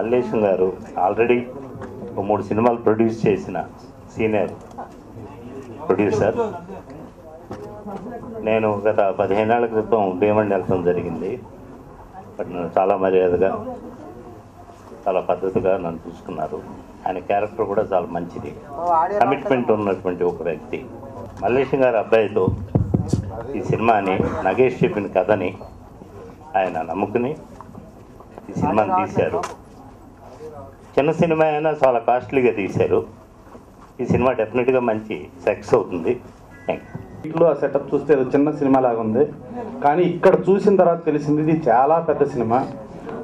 మల్లేశం గారు ఆల్రెడీ 3 సినిమాలు ప్రొడ్యూస్ చేసిన సీనియర్ ప్రొడ్యూసర్. నేను గత 15 ఏళ్ల క్రితం భీమండి వెళ్ళడం జరిగింది. బట్ నన్ను చాలా మర్యాదగా చాలా పద్ధతిగా నన్ను చూసుకున్నారు. ఆయన క్యారెక్టర్ కూడా చాలా మంచిది, కమిట్మెంట్ ఉన్నటువంటి ఒక వ్యక్తి. మల్లేశం గారి అబ్బాయితో ఈ సినిమాని నగేష్ చెప్పిన కథని ఆయన నమ్ముకుని ఈ సినిమాని తీశారు. చిన్న సినిమా అయినా చాలా కాస్ట్లీగా తీశారు. ఈ సినిమా డెఫినెట్గా మంచి సక్సెస్ అవుతుంది. Thank you. ఇంట్లో ఆ సెటప్ చూస్తే ఏదో చిన్న సినిమా లాగా ఉంది, కానీ ఇక్కడ చూసిన తర్వాత తెలిసింది ఇది చాలా పెద్ద సినిమా.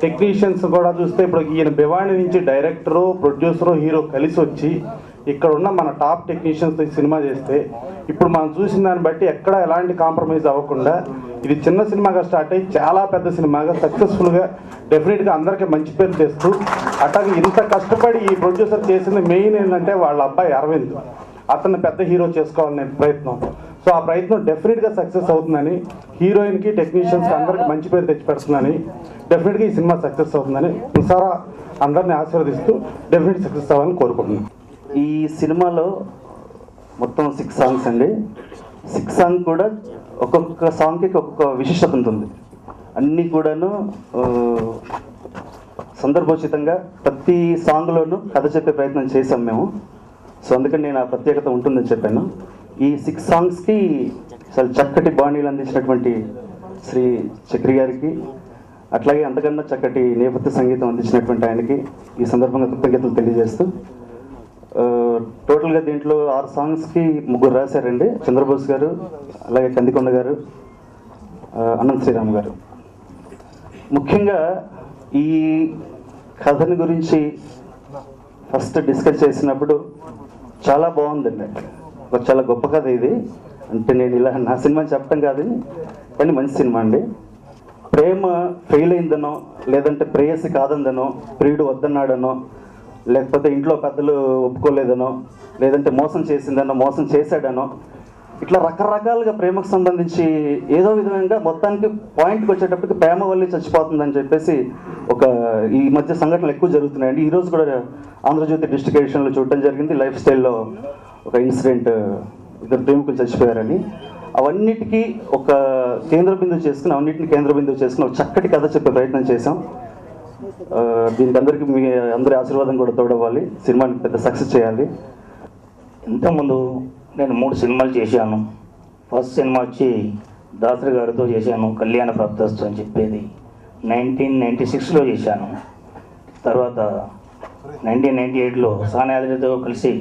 టెక్నీషియన్స్ కూడా చూస్తే ఇప్పుడు ఈయన భివాణి నుంచి డైరెక్టరు, ప్రొడ్యూసరు, హీరో కలిసి వచ్చి ఇక్కడ ఉన్న మన టాప్ టెక్నీషియన్స్ ఈ సినిమా చేస్తే ఇప్పుడు మనం చూసిన దాన్ని బట్టి ఎక్కడ ఎలాంటి కాంప్రమైజ్ అవ్వకుండా ఇది చిన్న సినిమాగా స్టార్ట్ అయ్యి చాలా పెద్ద సినిమాగా సక్సెస్ఫుల్గా డెఫినెట్గా అందరికీ మంచి పేరు తెస్తూ, అట్లాగే ఇంత కష్టపడి ఈ ప్రొడ్యూసర్ చేసింది మెయిన్ ఏంటంటే వాళ్ళ అబ్బాయి అరవింద్, అతన్ని పెద్ద హీరో చేసుకోవాలనే ప్రయత్నం. సో ఆ ప్రయత్నం డెఫినెట్గా సక్సెస్ అవుతుందని, హీరోయిన్కి టెక్నీషియన్స్కి అందరికి మంచి పేరు తెచ్చిపెడుతుందని, డెఫినెట్గా ఈ సినిమా సక్సెస్ అవుతుందని సారా అందరినీ ఆశీర్వదిస్తూ డెఫినెట్ సక్సెస్ అవ్వాలని కోరుకుంటున్నాను. ఈ సినిమాలో మొత్తం 6 సాంగ్స్ అండి. 6 సాంగ్ కూడా ఒక్కొక్క సాంగ్కి ఒక్కొక్క విశిష్టత ఉంటుంది. అన్నీ కూడాను సందర్భోచితంగా ప్రతి సాంగ్లోనూ కథ చెప్పే ప్రయత్నం చేసాం మేము. సో అందుకని నేను ఆ ప్రత్యేకత ఉంటుందని చెప్పాను. ఈ 6 సాంగ్స్కి చాలా చక్కటి బాణీలు అందించినటువంటి శ్రీ చక్రి గారికి, అట్లాగే అంతకన్నా చక్కటి నేపథ్య సంగీతం అందించినటువంటి ఆయనకి ఈ సందర్భంగా కృతజ్ఞతలు తెలియజేస్తూ, టోటల్గా దీంట్లో 6 సాంగ్స్కి 3 రాశారండి. చంద్రబోస్ గారు, అలాగే కందికొండ గారు, అనంత శ్రీరామ్ గారు. ముఖ్యంగా ఈ కథని గురించి ఫస్ట్ డిస్కస్ చేసినప్పుడు చాలా బాగుందండి. ఒక చాలా గొప్ప కథ ఇది. అంటే నేను ఇలా నా సినిమాని చెప్పడం కాదు, కానీ మంచి సినిమా అండి. ప్రేమ ఫెయిల్ అయిందనో, లేదంటే ప్రేయసి కాదందనో, ప్రియుడు వద్దన్నాడనో, లేకపోతే ఇంట్లో పెద్దలు ఒప్పుకోలేదనో, లేదంటే మోసం చేసిందనో, మోసం చేశాడనో, ఇట్లా రకరకాలుగా ప్రేమకు సంబంధించి ఏదో విధంగా మొత్తానికి పాయింట్కి వచ్చేటప్పటికి ప్రేమ వల్లే చచ్చిపోతుందని చెప్పేసి ఈ మధ్య సంఘటనలు ఎక్కువ జరుగుతున్నాయండి. ఈరోజు కూడా ఆంధ్రజ్యోతి డిస్ట్రిక్ట్ ఎడిషన్లో చూడటం జరిగింది. లైఫ్ స్టైల్లో ఒక ఇన్సిడెంట్, 2 ప్రేమికులు చచ్చిపోయారని. అవన్నిటికీ ఒక కేంద్ర బిందువు చేసుకుని ఒక చక్కటి కథ చెప్పే ప్రయత్నం చేశాం. దీనికి అందరికీ మీ అందరి ఆశీర్వాదం కూడా తోడవ్వాలి. సినిమాని పెద్ద సక్సెస్ చేయాలి. ఇంతకుముందు నేను 3 సినిమాలు చేశాను. ఫస్ట్ సినిమా వచ్చి దాసరి గారితో చేశాను, కళ్యాణ ప్రాప్తస్తు అని చెప్పేది. 1996లో చేశాను. తర్వాత 1998లో సానాయాదరితో కలిసి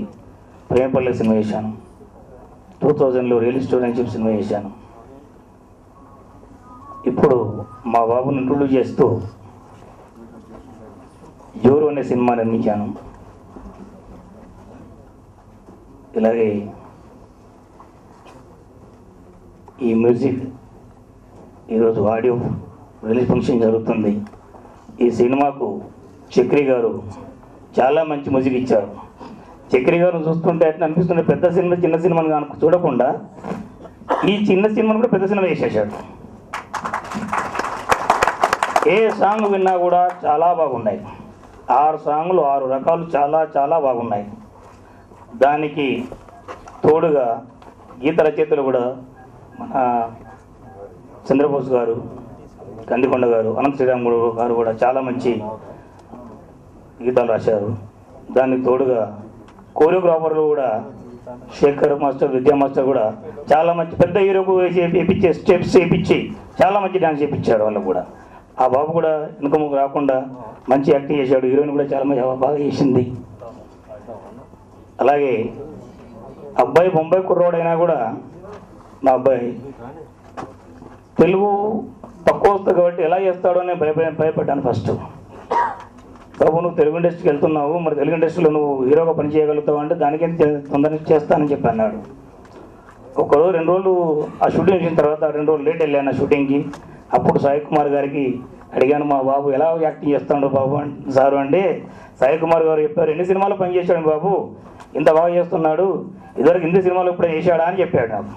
ప్రేమపల్లి సినిమా చేశాను. 2000లో రియల్ స్టోరీ అని చెప్పి సినిమా చేశాను. ఇప్పుడు మా బాబుని ఇంట్రొడ్యూస్ చేస్తూ జోరు అనే సినిమా నిర్మించాను. ఇలాగే ఈ మ్యూజిక్ ఈరోజు ఆడియో రిలీజ్ ఫంక్షన్ జరుగుతుంది. ఈ సినిమాకు చక్రి గారు చాలా మంచి మ్యూజిక్ ఇచ్చారు. చక్రి గారు చూస్తుంటే అట్లా అనిపిస్తుంటే పెద్ద సినిమా చిన్న సినిమాని కనుక చూడకుండా ఈ చిన్న సినిమాను కూడా పెద్ద సినిమా చేసేసాడు. ఏ సాంగ్ విన్నా కూడా చాలా బాగున్నాయి. 6 సాంగ్లు 6 రకాలు చాలా చాలా బాగున్నాయి. దానికి తోడుగా గీత రచయితలు కూడా మన చంద్రబోస్ గారు, కందికొండ గారు, అనంత శ్రీరామ్ గారు కూడా చాలా మంచి గీతాలు రాశారు. దానికి తోడుగా కోరియోగ్రాఫర్లు కూడా శేఖర్ మాస్టర్, విద్యా మాస్టర్ కూడా చాలా మంచి పెద్ద హీరోకు వేయించే స్టెప్స్ వేయించి చాలా మంచి డ్యాన్స్ చేయించాడు వాళ్ళు కూడా. ఆ బాబు కూడా వెనుకముకు రాకుండా మంచి యాక్టింగ్ చేశాడు. హీరోయిన్ కూడా చాలా బాగా చేసింది. అలాగే అబ్బాయి బొంబాయి కుర్రోడైనా కూడా మా అబ్బాయి తెలుగు తక్కువ వస్తుంది కాబట్టి ఎలా చేస్తాడో అని భయపడ్డాను ఫస్ట్. బాబు నువ్వు తెలుగు ఇండస్ట్రీకి వెళ్తున్నావు, మరి తెలుగు ఇండస్ట్రీలో నువ్వు హీరోగా పని చేయగలుగుతావు అంటే దానికేం తొందరగా చేస్తానని చెప్పి అన్నాడు. ఒకరోజు 2 రోజులు ఆ షూటింగ్ చేసిన తర్వాత 2 రోజులు లేట్ వెళ్ళాను ఆ షూటింగ్కి. అప్పుడు సాయి కుమార్ గారికి అడిగాను, మా బాబు ఎలా యాక్టింగ్ చేస్తాడు బాబు సారు అంటే సాయి కుమార్ గారు చెప్పారు, 2 సినిమాలు పనిచేశాడు బాబు, ఇంత బాగా చేస్తున్నాడు, ఇదివరకు హిందీ సినిమాలు ఇప్పుడు చేశాడా అని చెప్పాడు నాకు.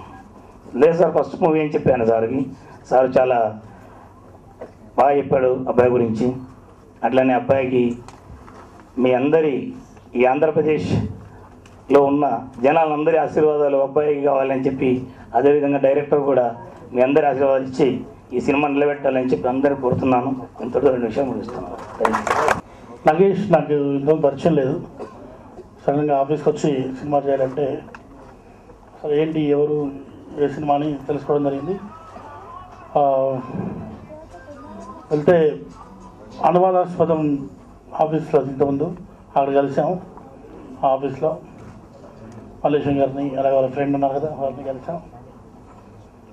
లేదు సార్ ఫస్ట్ మూవీ అని చెప్పాను సార్కి. సార్ చాలా బాగా చెప్పాడు అబ్బాయి గురించి. అట్లనే అబ్బాయికి మీ అందరి ఈ ఆంధ్రప్రదేశ్లో ఉన్న జనాలందరి ఆశీర్వాదాలు అబ్బాయికి కావాలని చెప్పి, అదేవిధంగా డైరెక్టర్ కూడా మీ అందరి ఆశీర్వాదాలు ఇచ్చి ఈ సినిమా నిలబెట్టాలని చెప్పి అందరూ కోరుతున్నాను. ఇంతటితో 2 విషయాలు ముగిస్తున్నాను. నాగేష్ నాకు ఇంతకుముందు పరిచయం లేదు. సడన్గా ఆఫీస్కి వచ్చి సినిమా చేయాలంటే అసలు ఏంటి, ఎవరు, ఏ సినిమా అని తెలుసుకోవడం జరిగింది. వెళ్తే అనువాదాస్పదం ఆఫీస్లో ఇంతకుముందు అక్కడ కలిసాము. ఆ ఆఫీస్లో మల్లేశం గారిని, అలాగే వాళ్ళ ఫ్రెండ్ ఉన్నారు కదా, వారిని కలిసాం.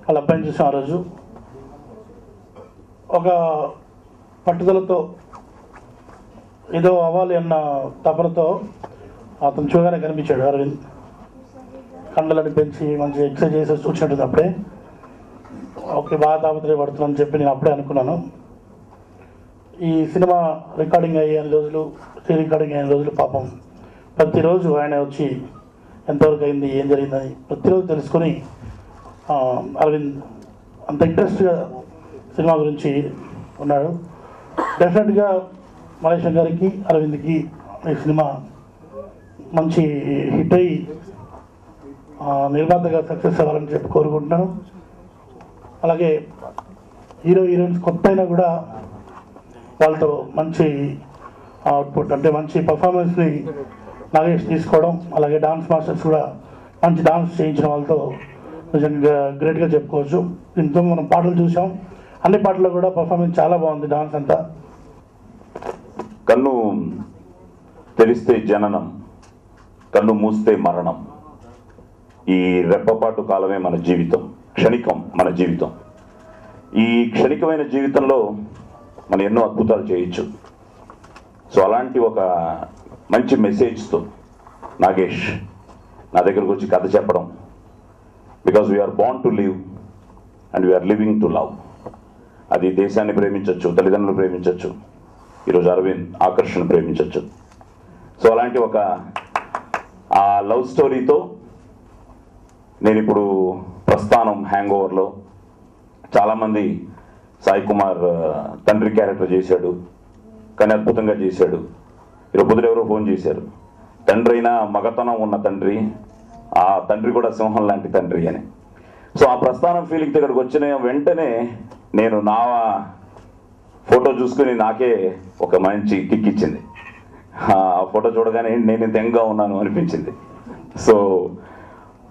వాళ్ళ అబ్బాయిని చూసాం. ఆ రోజు ఒక పట్టుదలతో ఏదో అవ్వాలి అన్న తపనతో అతను చూడగానే కనిపించాడు అరవింద్. కండలని పెంచి మంచి ఎక్సర్సైజ్ చేసి వచ్చినట్టుంది. అప్పుడే ఓకే, బాగా తాపత్రయపడుతున్నాను చెప్పి నేను అప్పుడే అనుకున్నాను. ఈ సినిమా రికార్డింగ్ అయ్యే రోజులు, రికార్డింగ్ అయిన రోజులు పాపం ప్రతిరోజు ఆయన వచ్చి ఎంతవరకు అయింది, ఏం జరిగిందని ప్రతిరోజు తెలుసుకొని అరవింద్ అంత ఇంట్రెస్ట్గా సినిమా గురించి ఉన్నాడు. డెఫినెట్గా మల్లేశం గారికి, అరవింద్కి ఈ సినిమా మంచి హిట్ అయ్యి నిర్మాతగా సక్సెస్ అవ్వాలని చెప్పి కోరుకుంటున్నాను. అలాగే హీరోయిన్స్ కొత్త అయినా కూడా వాళ్ళతో మంచి అవుట్పుట్, అంటే మంచి పర్ఫార్మెన్స్ని నాగేష్ తీసుకోవడం, అలాగే డాన్స్ మాస్టర్స్ కూడా మంచి డాన్స్ చేయించిన వాళ్ళతో నిజంగా గ్రేట్గా చెప్పుకోవచ్చు. దీంతో మనం పాటలు చూసాం, అన్ని పాటల్లో కూడా పర్ఫార్మెన్స్ చాలా బాగుంది, డాన్స్ అంతా. కన్ను తెరిస్తే జననం, కన్ను మూస్తే మరణం. ఈ రెప్పపాటు కాలమే మన జీవితం, క్షణికం మన జీవితం. ఈ క్షణికమైన జీవితంలో మనం ఎన్నో అద్భుతాలు చేయొచ్చు. సో అలాంటి ఒక మంచి మెసేజ్తో నాగేష్ నా దగ్గరకు వచ్చి కథ చెప్పడం, because we are born to live and we are living to love. అది దేశాన్ని ప్రేమించవచ్చు, తల్లిదండ్రులు ప్రేమించవచ్చు, ఈరోజు అరవింద్ ఆకర్షణ ప్రేమించవచ్చు. సో అలాంటి ఒక ఆ లవ్ స్టోరీతో నేను ఇప్పుడు ప్రస్థానం హ్యాంగ్ ఓవర్లో చాలామంది సాయి కుమార్ తండ్రి క్యారెక్టర్ చేశాడు, కానీ అద్భుతంగా చేశాడు. ఈరోజు పొద్దున ఎవరో ఫోన్ చేశారు, తండ్రి అయినా మగతనం ఉన్న తండ్రి, ఆ తండ్రి కూడా సింహం లాంటి తండ్రి అని. సో ఆ ప్రస్థానం ఫీలింగ్తో ఇక్కడికి వచ్చిన వెంటనే నేను నా ఫోటో చూసుకుని నాకే ఒక మంచి కిక్ ఇచ్చింది. ఆ ఫోటో చూడగానే నేను ఇంత యంగ్గా ఉన్నాను అనిపించింది. సో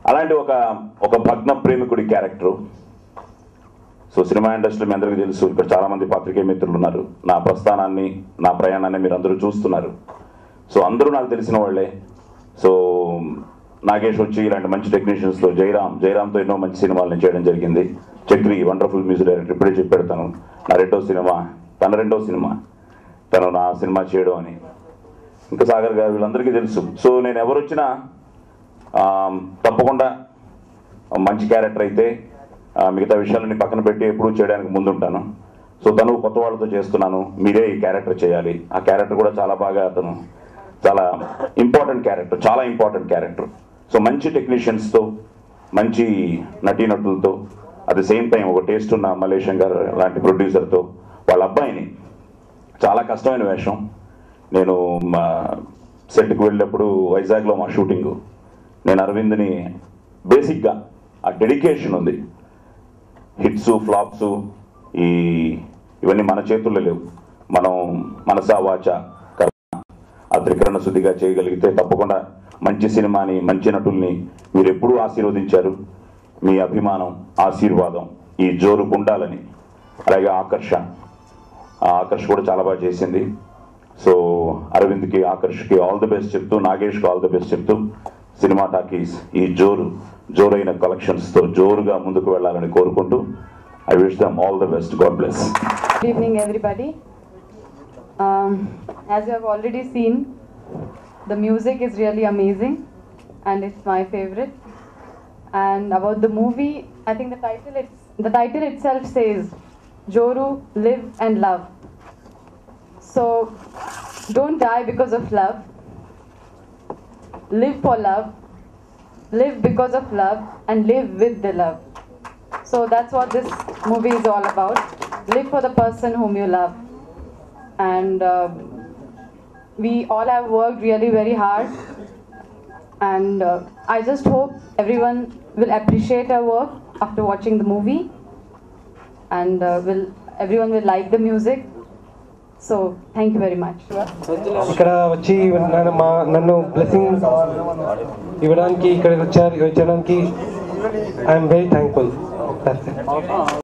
అలాంటి ఒక భగ్న ప్రేమికుడి క్యారెక్టరు. సో సినిమా ఇండస్ట్రీ మీ అందరికీ తెలుసు, ఇక్కడ చాలామంది పాత్రికేయ మిత్రులు ఉన్నారు. నా ప్రస్థానాన్ని, నా ప్రయాణాన్ని మీరు అందరూ చూస్తున్నారు. సో అందరూ నాకు తెలిసిన వాళ్ళే. సో నాగేష్ వచ్చి ఇలాంటి మంచి టెక్నీషియన్స్తో, జయరామ్తో ఎన్నో మంచి సినిమాలు నేను చేయడం జరిగింది. చక్రి వండర్ఫుల్ మ్యూజిక్ డైరెక్టర్, ఇప్పుడే చెప్పాడు తను నా రెండో సినిమా తను నా సినిమా చేయడం అని. ఇంకా సాగర్ గారు, వీళ్ళందరికీ తెలుసు. సో నేను ఎవరు వచ్చినా తప్పకుండా మంచి క్యారెక్టర్ అయితే మిగతా విషయాలన్నీ పక్కన పెట్టి ఎప్పుడూ చేయడానికి ముందుంటాను. సో తను కొత్త వాళ్ళతో చేస్తున్నాను, మీరే ఈ క్యారెక్టర్ చేయాలి. ఆ క్యారెక్టర్ కూడా చాలా బాగా అతను చాలా ఇంపార్టెంట్ క్యారెక్టర్. సో మంచి టెక్నీషియన్స్తో, మంచి నటీనటులతో, అట్ ది సేమ్ టైం ఒక టేస్ట్ ఉన్న మల్లేశం గారు లాంటి ప్రొడ్యూసర్తో, వాళ్ళ అబ్బాయిని, చాలా కష్టమైన వేషం. నేను మా సెట్కి వెళ్ళినప్పుడు వైజాగ్లో మా షూటింగు, నేను అరవింద్ని బేసిక్గా ఆ డెడికేషన్ ఉంది. హిట్స్ ఫ్లాప్స్ ఇవన్నీ మన చేతుల్లో లేవు. మనం మనసా వాచ కర్మ ఆ త్రికరణ శుద్ధిగా చేయగలిగితే తప్పకుండా మంచి సినిమాని, మంచి నటుల్ని మీరు ఎప్పుడూ ఆశీర్వదించారు. మీ అభిమానం, ఆశీర్వాదం ఈ జోరుకు ఉండాలని. అలాగే ఆకర్ష కూడా చాలా బాగా చేసింది. సో అరవింద్కి, ఆకర్ష్కి ఆల్ ది బెస్ట్ చెప్తూ, నాగేష్కి ఆల్ ది బెస్ట్ చెప్తూ, సినిమా టాకీస్ ఈ జోరైన కలెక్షన్స్తో జోరుగా ముందుకు వెళ్ళాలని కోరుకుంటూ, I wish them all the best. God bless. Good evening, everybody. As you have already seen, the music is really amazing and it's my favorite. And about the movie, I think the title itself says Joru, live and love. So don't die because of love. Live for love, live because of love, and live with the love. So that's what this movie is all about. Live for the person whom you love. And we all have worked really very hard, and I just hope everyone will appreciate our work after watching the movie, and everyone will like the music. So thank you very much. ఇక్కడ వచ్చి నన్ను blessing ఇవ్వడానికి ఇక్కడ వచ్చడానికి I'm very thankful.